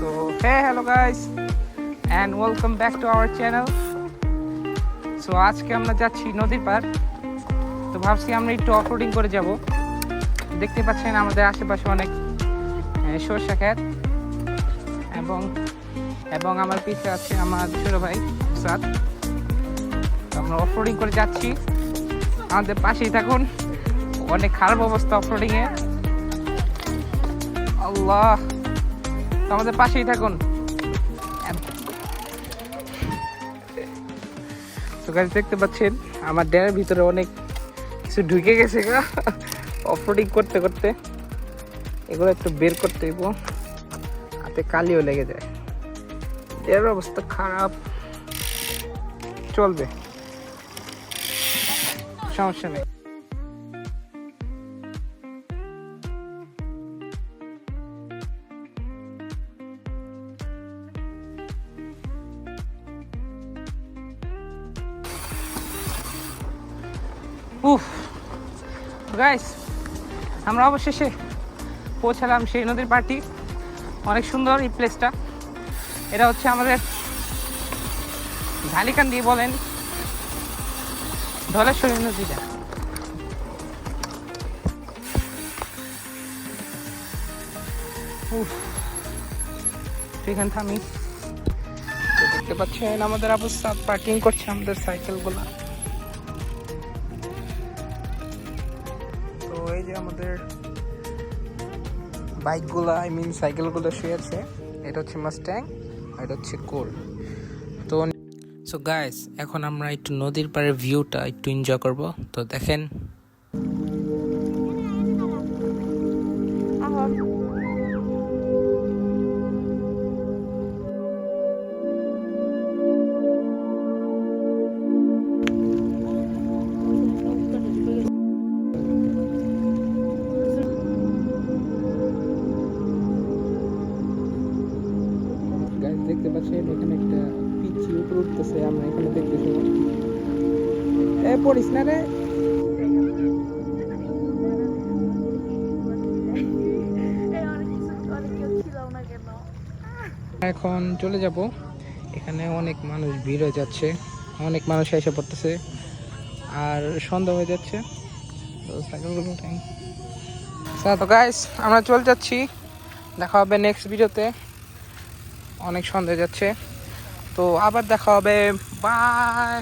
So hey hello guys and welcome back to our channel. So আজকে আমরা যাচ্ছি নদীর পার। তো ভাবছি আমরা একটু অফরোডিং করে যাব। দেখতে পাচ্ছেন আমাদের আশেপাশে অনেক সরষা ক্ষেত এবং আমার পিছে আছে আমার ছোট ভাই সাদ। তো আমরা অফরোডিং করে যাচ্ছি, আমাদের পাশেই থাকুন। অনেক খারাপ অবস্থা অফরোডিং এ, আল্লাহ। তো আমাদের পাশেই থাকুন। তো গাইস দেখতে পাচ্ছেন আমার ড্যামের ভিতরে অনেক কিছু ঢুকে গেছে অফরোডিং করতে করতে। এগুলো একটু বের করতে হইব, হাতে কালিও লেগে যায়। এর অবস্থা খারাপ, চলবে, সমস্যা নেই। উফ গাইস, আমরা অবশেষে পৌঁছালাম সেই নদীর পাড়টি। অনেক সুন্দর এই প্লেসটা। এটা হচ্ছে আমাদের ঢালিকান্দি বলেন, ধলেশ্বরী নদীটা। উফ, এখান থামি। দেখতে পাচ্ছেন আমাদের অবস্থা, পার্কিং করছে আমাদের সাইকেলগুলা। তো এই যে আমাদের বাইকগুলা, সাইকেলগুলো শুয়ে আছে। এটা হচ্ছে মাস্ট্যাং, এটা হচ্ছে কোল। তো সো গাইস, এখন আমরা একটু নদীর পাড়ের ভিউটা একটু এনজয় করব। তো দেখেন, দেখতে পাচ্ছেন এখানে একটা পিচ্ছি উপরে উঠতেছে। আমরা এখানে দেখতেছি, এ পড়িস না রে। এখন চলে যাব। এখানে অনেক মানুষ ভিড় হয়ে যাচ্ছে, অনেক মানুষ এসে পড়তেছে আর সন্ধ্যা হয়ে যাচ্ছে। তো সাইকেলগুলো তো গাইস, আমরা চলে যাচ্ছি। দেখা হবে নেক্সট ভিডিওতে। অনেক সন্ধ্যা যাচ্ছে, তো আবার দেখা হবে। বাই।